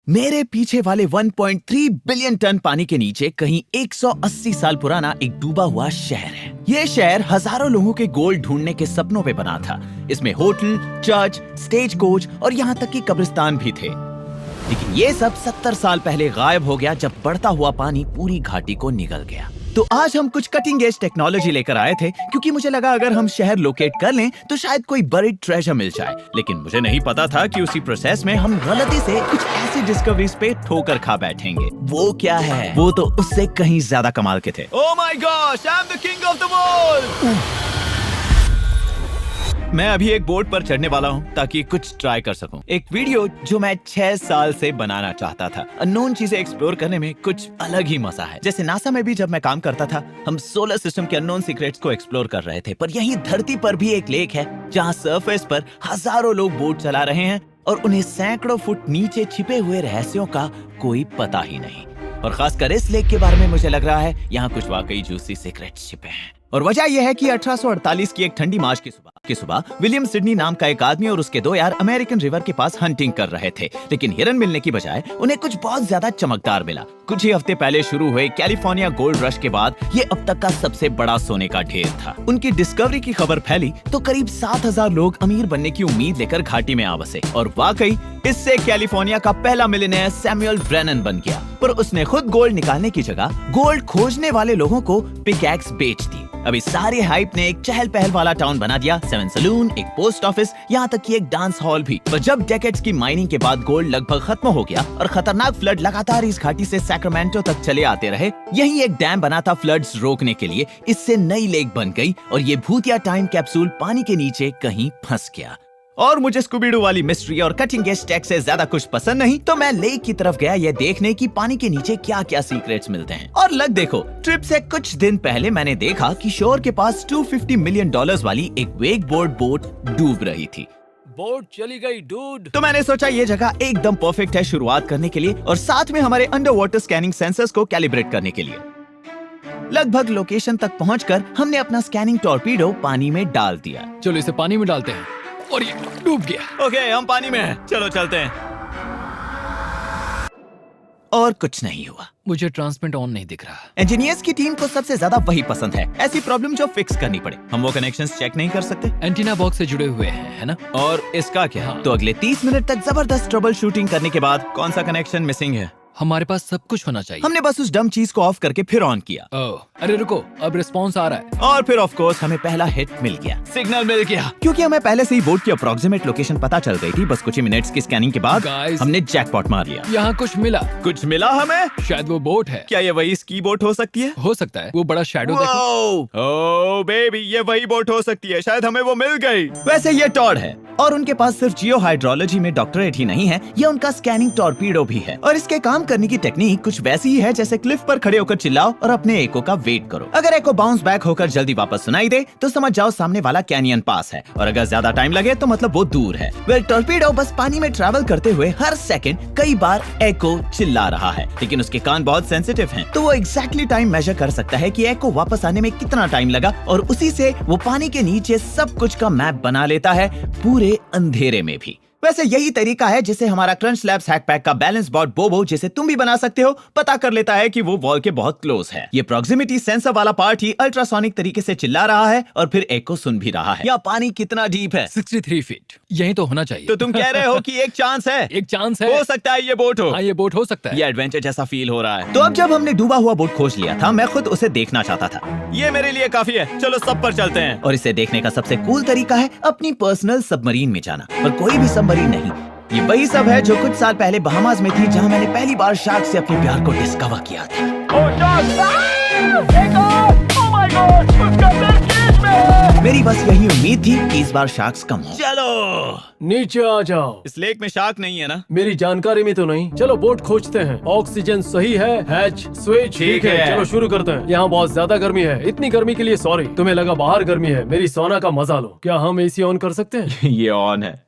मेरे पीछे वाले 1.3 बिलियन टन पानी के नीचे कहीं 180 साल पुराना एक डूबा हुआ शहर है। ये शहर हजारों लोगों के गोल्ड ढूंढने के सपनों पे बना था। इसमें होटल, चर्च, स्टेज कोच और यहाँ तक कि कब्रिस्तान भी थे। लेकिन ये सब 70 साल पहले गायब हो गया जब बढ़ता हुआ पानी पूरी घाटी को निगल गया। तो आज हम कुछ कटिंग एज टेक्नोलॉजी लेकर आए थे, क्योंकि मुझे लगा अगर हम शहर लोकेट कर लें तो शायद कोई बरीड ट्रेजर मिल जाए। लेकिन मुझे नहीं पता था कि उसी प्रोसेस में हम गलती से कुछ ऐसी डिस्कवरीज पे ठोकर खा बैठेंगे। वो क्या है? वो तो उससे कहीं ज्यादा कमाल के थे। Oh my gosh, I am the king of the world. मैं अभी एक बोट पर चढ़ने वाला हूँ ताकि कुछ ट्राई कर सकूं। एक वीडियो जो मैं 6 साल से बनाना चाहता था। अननोन चीजें एक्सप्लोर करने में कुछ अलग ही मजा है। जैसे नासा में भी जब मैं काम करता था, हम सोलर सिस्टम के अननोन सीक्रेट्स को एक्सप्लोर कर रहे थे। पर यहीं धरती पर भी एक लेक है जहाँ सरफेस पर हजारों लोग बोट चला रहे हैं और उन्हें सैकड़ों फुट नीचे छिपे हुए रहस्यों का कोई पता ही नहीं। और खासकर इस लेक के बारे में मुझे लग रहा है यहाँ कुछ वाकई जूसी सीक्रेट्स छिपे हैं। और वजह यह है कि 1848 की एक ठंडी मार्च की सुबह विलियम सिडनी नाम का एक आदमी और उसके 2 यार अमेरिकन रिवर के पास हंटिंग कर रहे थे। लेकिन हिरन मिलने की बजाय उन्हें कुछ बहुत ज्यादा चमकदार मिला। कुछ ही हफ्ते पहले शुरू हुए कैलिफोर्निया गोल्ड रश के बाद ये अब तक का सबसे बड़ा सोने का ढेर था। उनकी डिस्कवरी की खबर फैली तो करीब 7000 लोग अमीर बनने की उम्मीद लेकर घाटी में आ बसे। और वाकई इससे कैलिफोर्निया का पहला मिलियनेयर सैमुअल ब्रेनन बन गया। पर उसने खुद गोल्ड निकालने की जगह गोल्ड खोजने वाले लोगों को पिकैक्स बेच दी। अभी सारे हाइप ने एक चहल पहल वाला टाउन बना दिया। 7 सलून, एक पोस्ट ऑफिस, यहाँ तक कि एक डांस हॉल भी। पर जब डेकेड्स की माइनिंग के बाद गोल्ड लगभग खत्म हो गया और खतरनाक फ्लड लगातार इस घाटी से सैक्रामेंटो तक चले आते रहे, यही एक डैम बना था फ्लड्स रोकने के लिए। इससे नई लेक बन गई और ये भूतिया टाइम कैप्सूल पानी के नीचे कहीं फंस गया। और मुझे स्कूबीडू वाली मिस्ट्री और कटिंग एज टेक से ज्यादा कुछ पसंद नहीं, तो मैं लेक की तरफ गया ये देखने कि पानी के नीचे क्या क्या सीक्रेट्स मिलते हैं। और लग देखो, ट्रिप से कुछ दिन पहले मैंने देखा कि शोर के पास $250 मिलियन वाली एक वेक बोर्ड बोट डूब रही थी। बोट चली गई डूड। तो मैंने सोचा ये जगह एकदम परफेक्ट है शुरुआत करने के लिए और साथ में हमारे अंडर वाटर स्कैनिंग सेंसर्स को कैलिब्रेट करने के लिए। लगभग लोकेशन तक पहुंचकर हमने अपना स्कैनिंग टॉर्पीडो पानी में डाल दिया। चलो इसे पानी में डालते हैं। और ये डूब गया। ओके, हम पानी में हैं। चलो चलते हैं। और कुछ नहीं हुआ। मुझे ट्रांसमिट ऑन नहीं दिख रहा। इंजीनियर्स की टीम को सबसे ज्यादा वही पसंद है, ऐसी प्रॉब्लम जो फिक्स करनी पड़े। हम वो कनेक्शंस चेक नहीं कर सकते? एंटीना बॉक्स से जुड़े हुए हैं, है ना? और इसका क्या? तो अगले 30 मिनट तक जबरदस्त ट्रबल शूटिंग करने के बाद कौन सा कनेक्शन मिसिंग है? हमारे पास सब कुछ होना चाहिए। हमने बस उस डम चीज को ऑफ करके फिर ऑन किया। ओह, अरे रुको, अब रिस्पॉन्स आ रहा है। और फिर ऑफ कोर्स हमें पहला हिट मिल गया, सिग्नल मिल गया। क्योंकि हमें पहले से ही बोट की अप्रोक्सीमेट लोकेशन पता चल गई थी। बस कुछ ही मिनट्स की स्कैनिंग के बाद Guys, हमने जैकपॉट मार लिया। यहाँ कुछ मिला। कुछ मिला हमें? शायद वो बोट है। क्या ये वही स्की बोट हो सकती है? हो सकता है। वो बड़ा शैडो देखो। ओह बेबी, ये वही बोट हो सकती है। शायद हमें वो मिल गई। वैसे ये टॉड है और उनके पास सिर्फ जियो हाइड्रोलॉजी में डॉक्टरेट ही नहीं है, ये उनका स्कैनिंग टॉर्पीडो भी है। और इसके काम करने की टेक्निक कुछ वैसी ही है जैसे क्लिफ पर खड़े होकर चिल्लाओ और अपने एको का वेट करो। अगर एको बाउंस बैक होकर जल्दी वापस सुनाई दे तो समझ जाओ सामने वाला कैनियन पास है, और अगर ज्यादा टाइम लगे तो मतलब वो दूर है। वेल, टॉर्पीडो बस पानी में ट्रैवल करते हुए हर सेकंड कई बार एको चिल्ला रहा है, लेकिन उसके कान बहुत सेंसिटिव हैं, तो वो एग्जैक्टली टाइम मेजर कर सकता है कि एको वापस आने में कितना टाइम लगा, और उसी से वो पानी के नीचे सब कुछ का मैप बना लेता है, पूरे अंधेरे में भी। वैसे यही तरीका है जिसे हमारा क्रंच लैब्स हैकपैक का बैलेंस बॉट बोबो, जिसे तुम भी बना सकते हो, पता कर लेता है कि वो वॉल के बहुत क्लोज है। ये प्रॉक्सिमिटी सेंसर वाला पार्ट ही अल्ट्रासोनिक तरीके से चिल्ला रहा है और फिर एको सुन भी रहा है। यहाँ पानी कितना डीप है? 63 फीट। यही तो होना चाहिए। तो तुम कह रहे हो कि एक चांस है? एक चांस है। हो सकता है ये बोट हो। हाँ, ये बोट हो सकता है। ये एडवेंचर जैसा फील हो रहा है। तो अब जब हमने डूबा हुआ बोट खोज लिया था, मैं खुद उसे देखना चाहता था। ये मेरे लिए काफी है, चलो सब पर चलते हैं। और इसे देखने का सबसे कूल तरीका है अपनी पर्सनल सबमरीन में जाना, पर कोई भी सबमरीन नहीं। ये वही सब है जो कुछ साल पहले बहामास में थी, जहां मैंने पहली बार शार्क से अपने प्यार को डिस्कवर किया था। मेरी बस यही उम्मीद थी कि इस बार शार्क्स कम हो। चलो नीचे आ जाओ। इस लेक में शार्क नहीं है ना? मेरी जानकारी में तो नहीं। चलो बोट खोजते हैं। ऑक्सीजन सही है, हैच स्विच ठीक है। चलो शुरू करते हैं। यहाँ बहुत ज्यादा गर्मी है। इतनी गर्मी के लिए सॉरी। तुम्हें लगा बाहर गर्मी है, मेरी सोना का मजा लो। क्या हम एसी ऑन कर सकते हैं? ये ऑन है।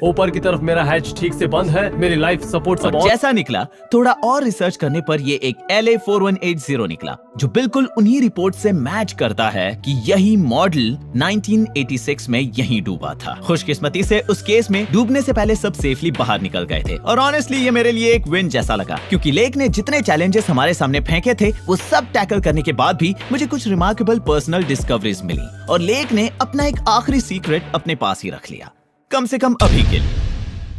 ऊपर की तरफ मेरा हैच ठीक से बंद है, मेरी लाइफ सपोर्ट सब और ऑन। जैसा निकला, थोड़ा और रिसर्च करने पर ये एक LA4180 निकला, जो बिल्कुल उन्हीं रिपोर्ट से मैच करता है कि यही मॉडल 1986 में यहीं डूबा था। खुशकिस्मती से उस केस में डूबने से पहले सब सेफली बाहर निकल गए थे और ऑनेस्टली ये मेरे लिए एक विन जैसा लगा, क्योंकि लेक ने जितने चैलेंजेस हमारे सामने फेंके थे वो सब टैकल करने के बाद भी मुझे कुछ रिमार्केबल पर्सनल डिस्कवरीज मिली और लेक ने अपना एक आखिरी सीक्रेट अपने पास ही रख लिया, कम से कम अभी के लिए।